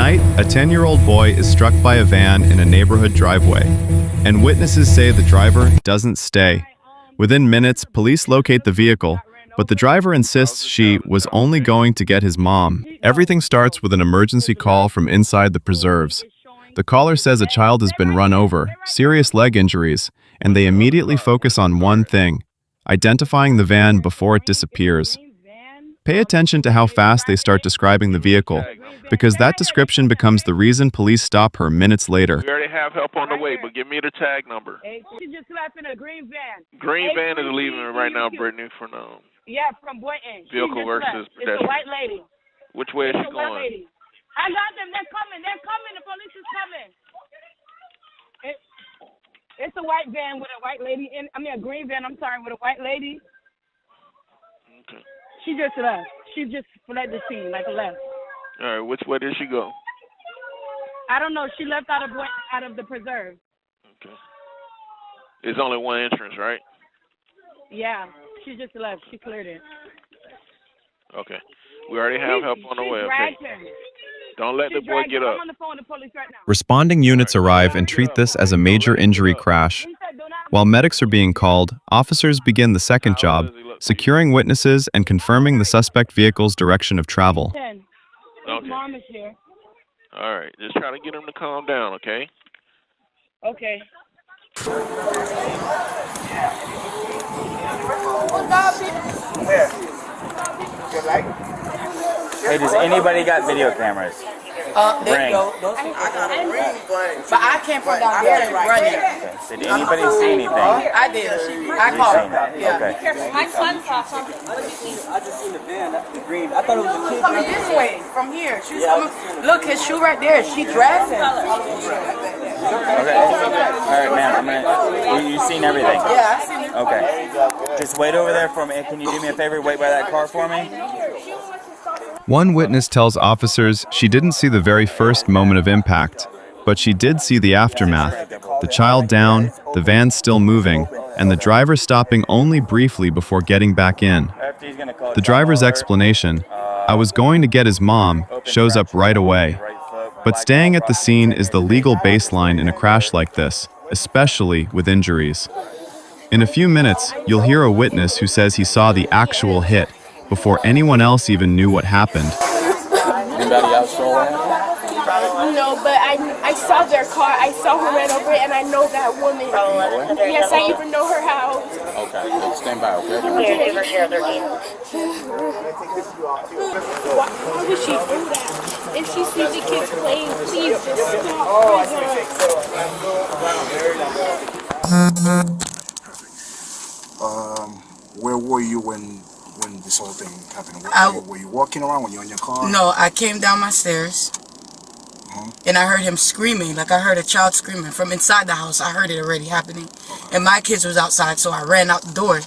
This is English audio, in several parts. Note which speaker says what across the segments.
Speaker 1: night, a 10-year-old boy is struck by a van in a neighborhood driveway, and witnesses say the driver doesn't stay. Within minutes, police locate the vehicle, but the driver insists she was only going to get his mom. Everything starts with an emergency call from inside the preserves. The caller says a child has been run over, serious leg injuries, and they immediately focus on one thing: identifying the van before it disappears. Pay attention to how fast they start describing the vehicle, because that description becomes the reason police stop her minutes later.
Speaker 2: We already have help on the way, but give me the tag number.
Speaker 3: She just left in a green van.
Speaker 2: Green van is leaving right now, Brittany, for now.
Speaker 3: Yeah, from Boynton.
Speaker 2: Vehicle versus pedestrian.
Speaker 3: It's a white lady.
Speaker 2: Which way is she
Speaker 3: It's a white
Speaker 2: going?
Speaker 3: lady. I got them. They're coming. They're coming. The police is coming. It's a white van with a white lady in. I mean, a green van. I'm sorry, with a white lady.
Speaker 2: Okay.
Speaker 3: She just left. She just fled the scene, like left.
Speaker 2: All right. Which way did she go?
Speaker 3: I don't know. She left out of the preserve.
Speaker 2: Okay. There's only one entrance, right?
Speaker 3: Yeah. She just left. She cleared it.
Speaker 2: Okay. We already have help on the way. Okay. Don't let the boy get up.
Speaker 3: I'm on the phone with the police right now.
Speaker 1: Responding units arrive and treat this as a major injury crash. While medics are being called, officers begin the second job, securing witnesses and confirming the suspect vehicle's direction of travel.
Speaker 2: Okay.
Speaker 3: Mom is here.
Speaker 2: All right. Just try to get him to calm down, okay?
Speaker 3: Okay.
Speaker 4: Where? Your light?
Speaker 5: Hey, does anybody got video cameras?
Speaker 6: There you go. Those I got a ring, but I came from down there running.
Speaker 5: Okay. So did anybody see anything?
Speaker 6: I did. I called. Yeah.
Speaker 5: Okay.
Speaker 7: My son's off.
Speaker 4: I just seen the van. That's the green. I thought it was a kid.
Speaker 6: Coming this way, from here. She's coming. Look, his shoe right there. She dragged him.
Speaker 5: Okay. All right, ma'am. You seen everything?
Speaker 6: Yeah, I seen it.
Speaker 5: Okay. Just wait over there for me. Can you do me a favor? Wait by that car for me.
Speaker 1: One witness tells officers she didn't see the very first moment of impact, but she did see the aftermath: the child down, the van still moving, and the driver stopping only briefly before getting back in. The driver's explanation, "I was going to get his mom," shows up right away. But staying at the scene is the legal baseline in a crash like this, especially with injuries. In a few minutes, you'll hear a witness who says he saw the actual hit before anyone else even knew what happened.
Speaker 5: Anybody else saw it?
Speaker 7: No, but I saw their car. I saw her right over it, and I know that woman. Yes, I even know her house.
Speaker 5: Okay, stand by, okay?
Speaker 7: Why would she do that? If she sees the kids playing, please just stop.
Speaker 4: Where were you when this whole thing happened? Were you walking around? Were you in your car?
Speaker 6: No, I came down my stairs. And I heard him screaming, like I heard a child screaming from inside the house. I heard it already happening. Okay. And my kids was outside, so I ran out the door,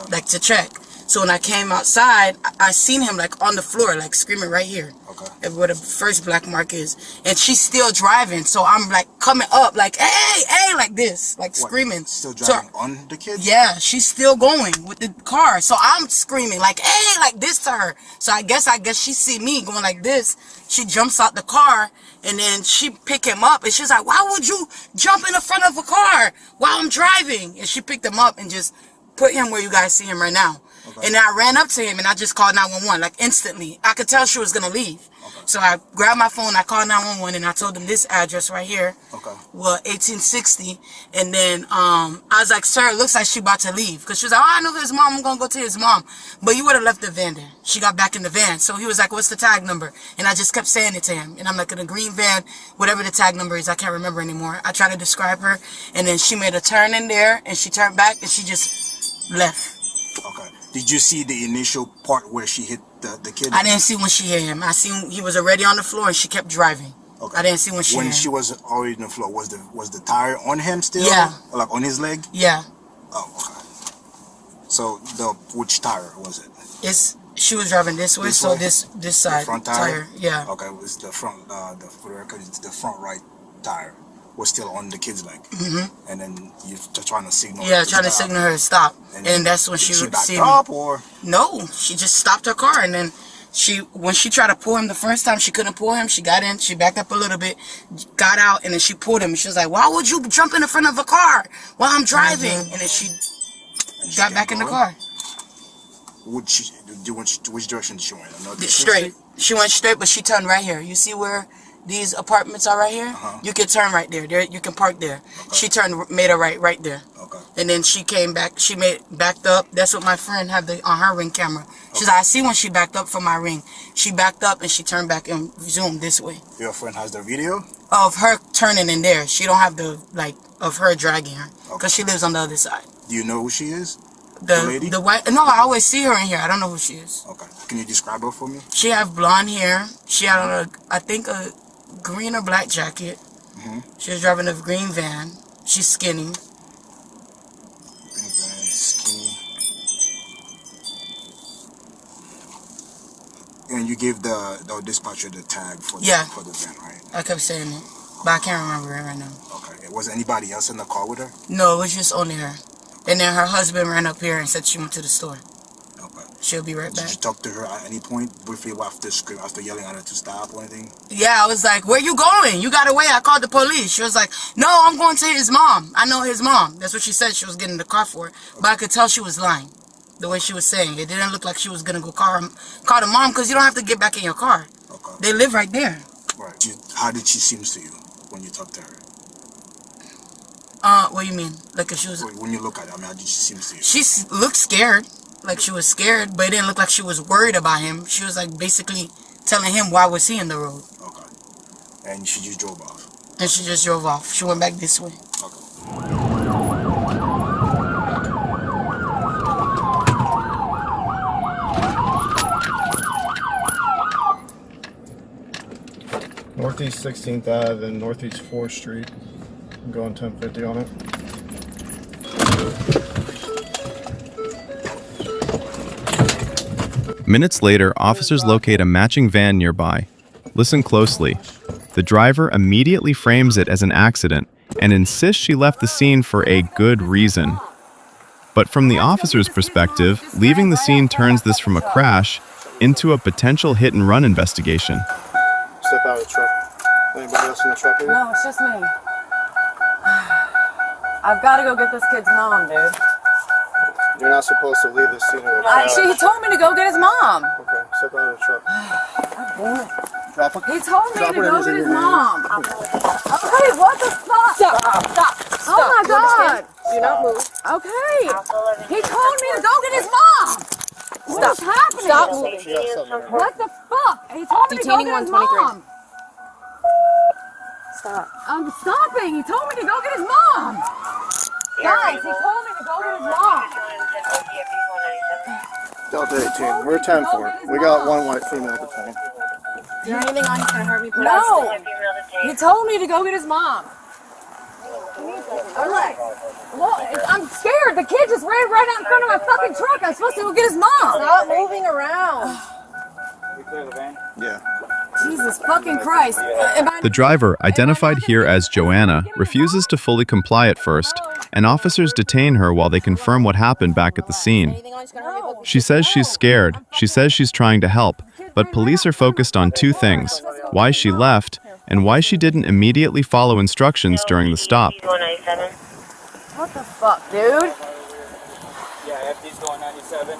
Speaker 6: like to check. So when I came outside, I seen him like on the floor, like screaming right here. Where the first black mark is. And she's still driving, so I'm like coming up, like, hey, hey, like this, like screaming.
Speaker 4: Still driving on the kids?
Speaker 6: Yeah, she's still going with the car. So I'm screaming, like, hey, like this to her. So I guess she see me going like this. She jumps out the car, and then she pick him up, and she's like, why would you jump in the front of a car while I'm driving? And she picked him up and just put him where you guys see him right now. And I ran up to him, and I just called 911, like instantly. I could tell she was going to leave. So I grabbed my phone, I called 911, and I told them this address right here. Well, 1860. And then I was like, sir, it looks like she about to leave. Because she was like, oh, I know his mom. I'm going to go to his mom. But you would have left the van there. She got back in the van. So he was like, what's the tag number? And I just kept saying it to him. And I'm like, in a green van, whatever the tag number is, I can't remember anymore. I tried to describe her. And then she made a turn in there, and she turned back, and she just left.
Speaker 4: Okay. Did you see the initial part where she hit the kid?
Speaker 6: I didn't see when she hit him. I seen he was already on the floor, and she kept driving. I didn't see when she hit him.
Speaker 4: When she was already on the floor, was the tire on him still?
Speaker 6: Yeah.
Speaker 4: Like on his leg?
Speaker 6: Yeah.
Speaker 4: Oh, okay. So which tire was it?
Speaker 6: She was driving this way, so this side.
Speaker 4: The front tire?
Speaker 6: Yeah.
Speaker 4: Okay, it was the front. For the record, it's the front right tire was still on the kid's leg. And then you're trying to signal.
Speaker 6: Yeah, trying to signal her to stop. And that's when she
Speaker 4: backed
Speaker 6: see
Speaker 4: up, or
Speaker 6: no, she just stopped her car, and then When she tried to pull him the first time, she couldn't pull him. She got in, she backed up a little bit, got out, and then she pulled him. She was like, why would you jump in the front of a car while I'm driving? And then she got back in the car.
Speaker 4: Which direction did she went?
Speaker 6: Straight. She went straight, but she turned right here. You see where these apartments are right here? You can turn right there. You can park there. Okay. She made a right there. Okay. And then she came back. She backed up. That's what my friend had on her Ring camera. She's like, I see when she backed up from my Ring. She backed up and she turned back and zoomed this way.
Speaker 4: Your friend has the video
Speaker 6: of her turning in there. She don't have the of her dragging her because she lives on the other side.
Speaker 4: Do you know who she is? The lady?
Speaker 6: The white. No, I always see her in here. I don't know who she is.
Speaker 4: Okay. Can you describe her for me?
Speaker 6: She have blonde hair. She had on I think a green or black jacket. She was driving a green van. She's skinny.
Speaker 4: Green van, skinny. And you gave the dispatcher the tag for the van, right?
Speaker 6: I kept saying it, but I can't remember it right now.
Speaker 4: Okay. Was anybody else in the car with her?
Speaker 6: No, it was just only her. And then her husband ran up here and said she went to the store. Okay. She'll be right back. Did
Speaker 4: you talk to her at any point briefly after yelling at her to stop or anything?
Speaker 6: Yeah, I was like, where you going? You got away. I called the police. She was like, no, I'm going to his mom. I know his mom. That's what she said she was getting in the car for. But I could tell she was lying. The way she was saying. It didn't look like she was going to go call the mom because you don't have to get back in your car. Okay. They live right there.
Speaker 4: Right. How did she seem to you when you talked to her?
Speaker 6: What do you mean? Like if she was...
Speaker 4: When you look at her, I mean, how did she seem to you?
Speaker 6: She looked scared. Like she was scared, but it didn't look like she was worried about him. She was like basically telling him why was he in the road.
Speaker 4: Okay. And she just drove off?
Speaker 6: And she just drove off. She went back this way.
Speaker 4: Okay.
Speaker 8: Northeast 16th Ave and Northeast 4th Street. I'm going 1050 on it.
Speaker 1: Minutes later, officers locate a matching van nearby. Listen closely. The driver immediately frames it as an accident and insists she left the scene for a good reason. But from the officer's perspective, leaving the scene turns this from a crash into a potential hit-and-run investigation.
Speaker 8: Step out of the truck. Anybody else in the truck here?
Speaker 9: No, it's just me. I've got to go get this kid's mom, dude.
Speaker 8: You're not supposed to leave the scene of a crash.
Speaker 9: He told me to go get his mom.
Speaker 8: Okay, step out of the truck.
Speaker 9: God damn it.
Speaker 8: Drop it.
Speaker 9: He told me to go get his mom. Okay, what the fuck? Stop. Oh my God.
Speaker 7: Do not move.
Speaker 9: Okay. He told me to go get his mom. What's happening?
Speaker 7: Stop.
Speaker 9: What the fuck? He told me to go get his mom.
Speaker 7: Stop.
Speaker 9: I'm stopping. He told me to go get his mom. Guys, he told me to go get his mom.
Speaker 8: Delta 18. We're 10-4. We got one white female detained.
Speaker 7: Is there anything on you that's going to hurt me?
Speaker 9: No. He told me to go get his mom. I'm scared. The kid just ran right out in front of my fucking truck. I'm supposed to go get his mom.
Speaker 7: Stop moving around.
Speaker 8: We clear the van? Yeah.
Speaker 9: Jesus fucking Christ.
Speaker 1: The driver, identified here as Joanna, refuses to fully comply at first, and officers detain her while they confirm what happened back at the scene. She says she's scared, she says she's trying to help, but police are focused on two things: why she left, and why she didn't immediately follow instructions during the stop.
Speaker 9: What the fuck, dude?
Speaker 5: Yeah, FD's going 97.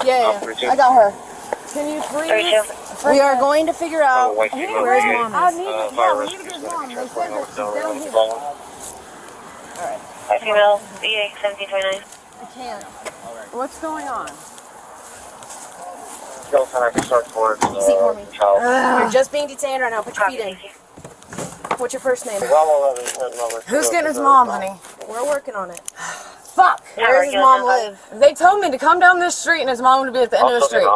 Speaker 9: Yeah, I got her. Can you please?
Speaker 7: We are going to figure out where his mom is.
Speaker 9: We need to get his mom. They said that she's down here.
Speaker 10: Alright. Female, EA 1729.
Speaker 9: I can't. What's going on?
Speaker 7: Seat for me. You're just being detained right now. Put your feet in. What's your first name?
Speaker 9: Who's getting his mom, honey?
Speaker 7: We're working on it.
Speaker 9: Fuck!
Speaker 7: Where does his mom live?
Speaker 9: They told me to come down this street and his mom would be at the end of the street.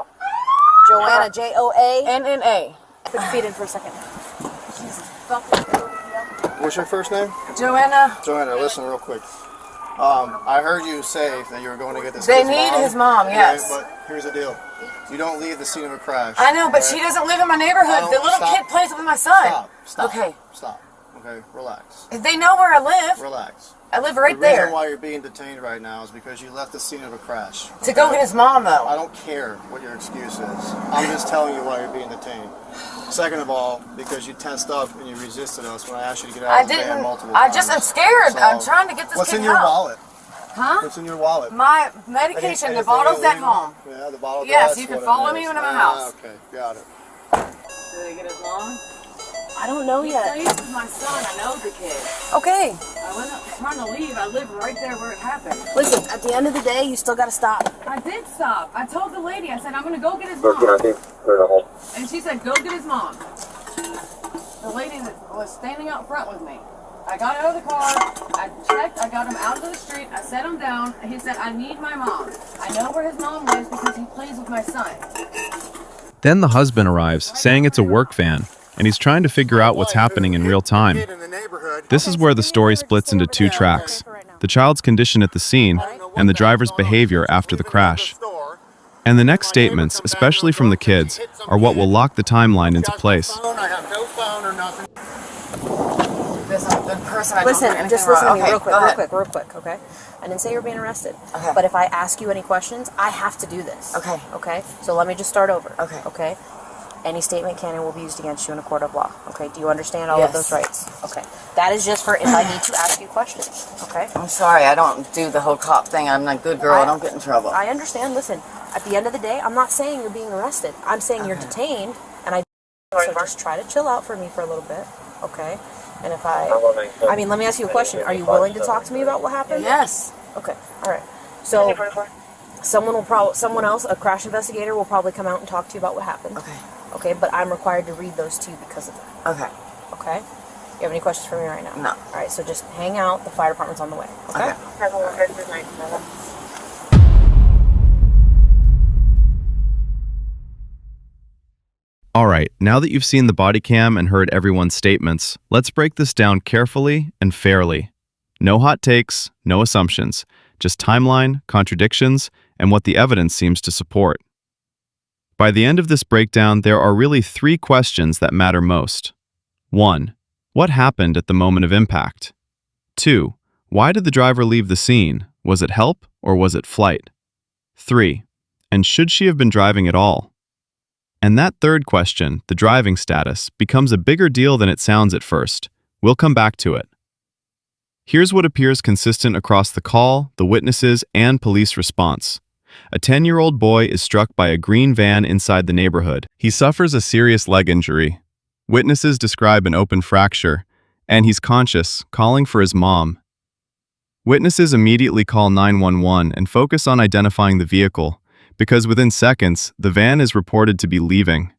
Speaker 7: Joanna, J-O-A?
Speaker 9: N-N-A.
Speaker 7: Put your feet in for a second.
Speaker 8: What's your first name?
Speaker 9: Joanna.
Speaker 8: Joanna, listen real quick. I heard you say that you were going to get this
Speaker 9: They
Speaker 8: kid's
Speaker 9: need
Speaker 8: mom.
Speaker 9: his mom, yes.
Speaker 8: Okay, but here's the deal. You don't leave the scene of a crash.
Speaker 9: I know, but she doesn't live in my neighborhood. The little
Speaker 8: stop.
Speaker 9: kid plays with my son.
Speaker 8: Stop.
Speaker 9: Okay.
Speaker 8: Stop. Okay, relax.
Speaker 9: They know where I live.
Speaker 8: Relax.
Speaker 6: I live right
Speaker 8: The
Speaker 6: there.
Speaker 8: reason why you're being detained right now is because you left the scene of a crash.
Speaker 6: To go get his mom, though.
Speaker 8: I don't care what your excuse is. I'm just telling you why you're being detained. Second of all, because you tensed up and you resisted us when I asked you to get out of the van multiple times.
Speaker 6: I'm scared.
Speaker 8: So,
Speaker 6: I'm trying to get this
Speaker 8: what's
Speaker 6: kid
Speaker 8: in your
Speaker 6: out.
Speaker 8: wallet?
Speaker 6: Huh?
Speaker 8: What's in your wallet?
Speaker 6: My medication, the bottle's at home.
Speaker 8: Yeah, the bottle.
Speaker 6: Yes,
Speaker 8: that's
Speaker 6: you can
Speaker 8: what it
Speaker 6: follow
Speaker 8: is.
Speaker 6: me when I'm at my house.
Speaker 8: Okay, got it.
Speaker 6: Did they get his mom?
Speaker 9: I don't know yet.
Speaker 6: This is my son. I know the kid.
Speaker 9: Okay.
Speaker 6: I wasn't trying to leave. I live right there where it happened.
Speaker 9: Listen, at the end of the day, you still gotta stop.
Speaker 3: I did stop. I told the lady, I said, I'm going to go get his mom. And she said, go get his mom. The lady that was standing out front with me. I got out of the car. I checked. I got him out of the street. I set him down. He said, I need my mom. I know where his mom lives because he plays with my son.
Speaker 1: Then the husband arrives, saying it's a work van, and he's trying to figure out what's happening in real time. This is where the story splits into two tracks: the child's condition at the scene and the driver's behavior after the crash. And the next statements, especially from the kids, are what will lock the timeline into place.
Speaker 8: I have no phone or nothing.
Speaker 9: Listen, just listen to me real quick, okay? I didn't say you were being arrested.
Speaker 6: Okay.
Speaker 9: But if I ask you any questions, I have to do this.
Speaker 6: Okay.
Speaker 9: Okay? So let me just start over.
Speaker 6: Okay.
Speaker 9: Okay? Any statement can and will be used against you in a court of law. Okay? Do you understand all of those rights? Okay. That is just for if I need to ask you questions. Okay?
Speaker 6: I'm sorry. I don't do the whole cop thing. I'm a good girl. I don't get in trouble.
Speaker 9: I understand. Listen, at the end of the day, I'm not saying you're being arrested. I'm saying you're detained, and so just try to chill out for me for a little bit. Okay? And if I mean, let me ask you a question. Are you willing to talk to me about what happened?
Speaker 6: Yes.
Speaker 9: Okay. All right. So someone else, a crash investigator, will probably come out and talk to you about what happened.
Speaker 6: Okay.
Speaker 9: Okay, but I'm required to read those to you because of that.
Speaker 6: Okay.
Speaker 9: Okay? You have any questions for me right now?
Speaker 6: No.
Speaker 9: All right, so just hang out. The fire department's on the way. Okay?
Speaker 1: Alright, now that you've seen the body cam and heard everyone's statements, let's break this down carefully and fairly. No hot takes, no assumptions, just timeline, contradictions, and what the evidence seems to support. By the end of this breakdown, there are really three questions that matter most. 1. What happened at the moment of impact? 2. Why did the driver leave the scene? Was it help or was it flight? 3. And should she have been driving at all? And that third question, the driving status, becomes a bigger deal than it sounds at first. We'll come back to it. Here's what appears consistent across the call, the witnesses, and police response. A 10-year-old boy is struck by a green van inside the neighborhood. He suffers a serious leg injury. Witnesses describe an open fracture, and he's conscious, calling for his mom. Witnesses immediately call 911 and focus on identifying the vehicle, because within seconds, the van is reported to be leaving.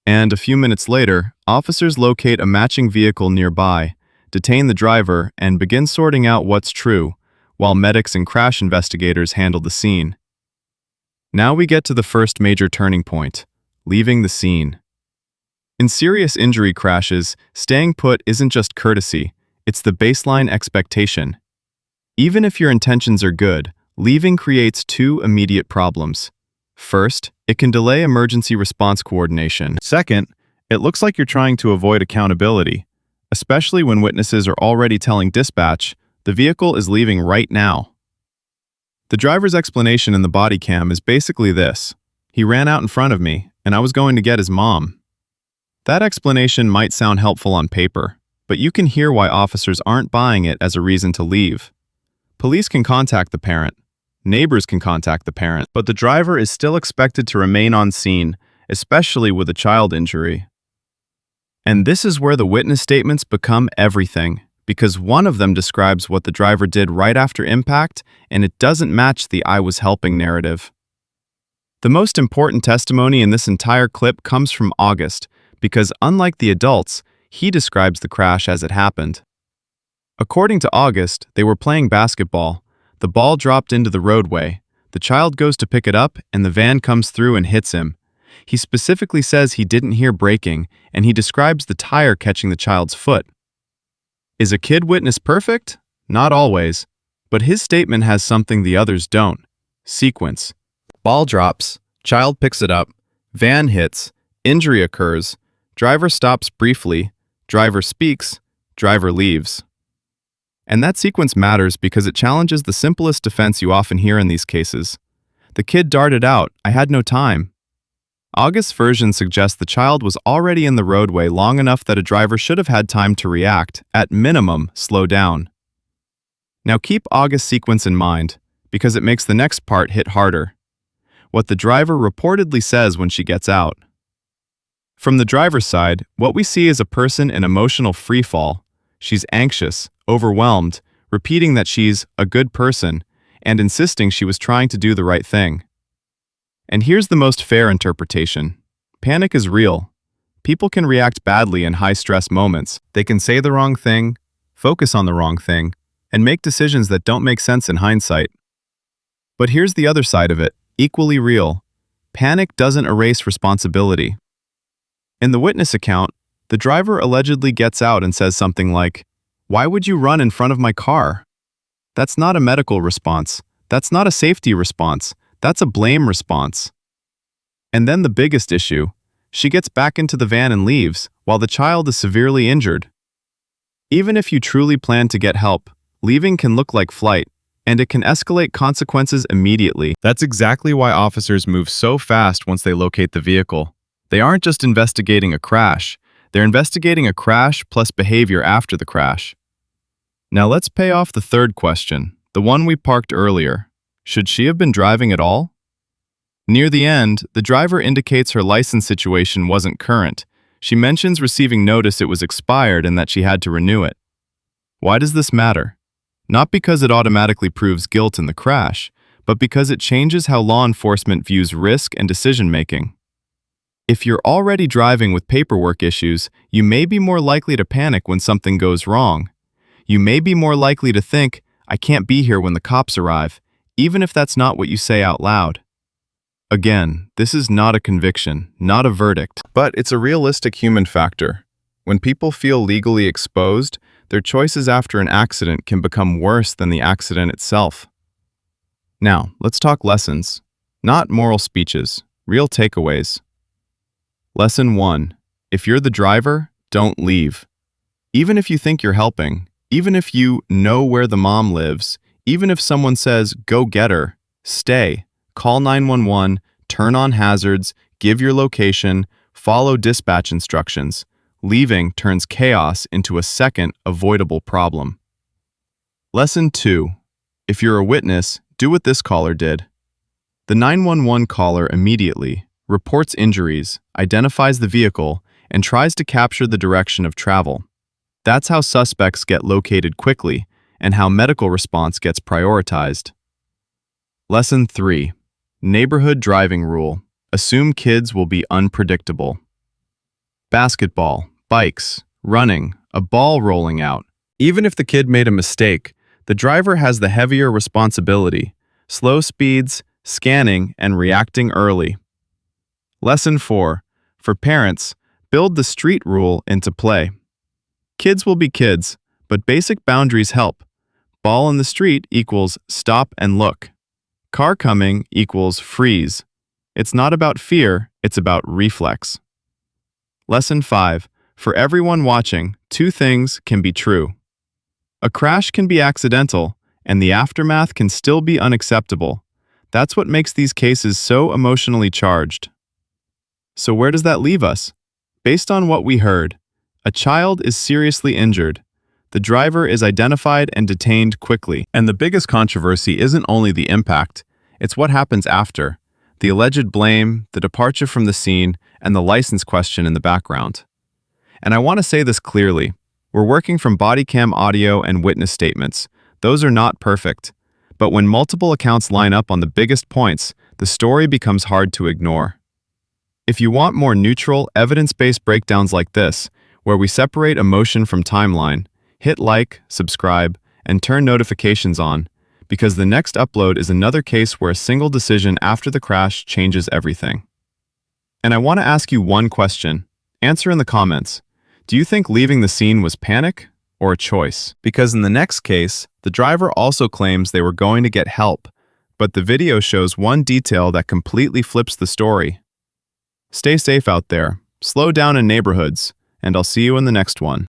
Speaker 1: And a few minutes later, officers locate a matching vehicle nearby, detain the driver, and begin sorting out what's true, while medics and crash investigators handle the scene. Now we get to the first major turning point, leaving the scene. In serious injury crashes, staying put isn't just courtesy, it's the baseline expectation. Even if your intentions are good, leaving creates two immediate problems. First, it can delay emergency response coordination. Second, it looks like you're trying to avoid accountability, especially when witnesses are already telling dispatch, the vehicle is leaving right now. The driver's explanation in the body cam is basically this: he ran out in front of me, and I was going to get his mom. That explanation might sound helpful on paper, but you can hear why officers aren't buying it as a reason to leave. Police can contact the parent. Neighbors can contact the parent, but the driver is still expected to remain on scene, especially with a child injury. And this is where the witness statements become everything, because one of them describes what the driver did right after impact, and it doesn't match the "I was helping" narrative. The most important testimony in this entire clip comes from August, because unlike the adults, he describes the crash as it happened. According to August, they were playing basketball. The ball dropped into the roadway. The child goes to pick it up, and the van comes through and hits him. He specifically says he didn't hear braking, and he describes the tire catching the child's foot. Is a kid witness perfect? Not always. But his statement has something the others don't. Sequence. Ball drops, child picks it up, van hits, injury occurs, driver stops briefly, driver speaks, driver leaves. And that sequence matters because it challenges the simplest defense you often hear in these cases. The kid darted out, I had no time. August's version suggests the child was already in the roadway long enough that a driver should have had time to react, at minimum, slow down. Now keep August's sequence in mind, because it makes the next part hit harder. What the driver reportedly says when she gets out. From the driver's side, what we see is a person in emotional freefall. She's anxious, overwhelmed, repeating that she's a good person, and insisting she was trying to do the right thing. And here's the most fair interpretation. Panic is real. People can react badly in high-stress moments. They can say the wrong thing, focus on the wrong thing, and make decisions that don't make sense in hindsight. But here's the other side of it, equally real. Panic doesn't erase responsibility. In the witness account, the driver allegedly gets out and says something like, "Why would you run in front of my car?" That's not a medical response. That's not a safety response. That's a blame response. And then the biggest issue, she gets back into the van and leaves, while the child is severely injured. Even if you truly plan to get help, leaving can look like flight, and it can escalate consequences immediately. That's exactly why officers move so fast once they locate the vehicle. They aren't just investigating a crash, they're investigating a crash plus behavior after the crash. Now let's pay off the third question, the one we parked earlier. Should she have been driving at all? Near the end, the driver indicates her license situation wasn't current. She mentions receiving notice it was expired and that she had to renew it. Why does this matter? Not because it automatically proves guilt in the crash, but because it changes how law enforcement views risk and decision-making. If you're already driving with paperwork issues, you may be more likely to panic when something goes wrong. You may be more likely to think, I can't be here when the cops arrive, even if that's not what you say out loud. Again, this is not a conviction, not a verdict, but it's a realistic human factor. When people feel legally exposed, their choices after an accident can become worse than the accident itself. Now, let's talk lessons, not moral speeches, real takeaways. Lesson 1. If you're the driver, don't leave. Even if you think you're helping, even if you know where the mom lives, even if someone says, go get her, stay, call 911, turn on hazards, give your location, follow dispatch instructions. Leaving turns chaos into a second avoidable problem. Lesson 2. If you're a witness, do what this caller did. The 911 caller immediately reports injuries, identifies the vehicle, and tries to capture the direction of travel. That's how suspects get located quickly and how medical response gets prioritized. Lesson 3. Neighborhood driving rule. Assume kids will be unpredictable. Basketball, bikes, running, a ball rolling out. Even if the kid made a mistake, the driver has the heavier responsibility, slow speeds, scanning, and reacting early. Lesson 4. For parents, build the street rule into play. Kids will be kids, but basic boundaries help. Ball in the street equals stop and look. Car coming equals freeze. It's not about fear, it's about reflex. Lesson 5. For everyone watching, 2 things can be true. A crash can be accidental, and the aftermath can still be unacceptable. That's what makes these cases so emotionally charged. So where does that leave us? Based on what we heard, a child is seriously injured. The driver is identified and detained quickly. And the biggest controversy isn't only the impact, it's what happens after. The alleged blame, the departure from the scene, and the license question in the background. And I want to say this clearly. We're working from bodycam audio and witness statements. Those are not perfect. But when multiple accounts line up on the biggest points, the story becomes hard to ignore. If you want more neutral, evidence-based breakdowns like this, where we separate emotion from timeline, hit like, subscribe, and turn notifications on, because the next upload is another case where a single decision after the crash changes everything. And I want to ask you one question. Answer in the comments. Do you think leaving the scene was panic or a choice? Because in the next case, the driver also claims they were going to get help, but the video shows one detail that completely flips the story. Stay safe out there, slow down in neighborhoods, and I'll see you in the next one.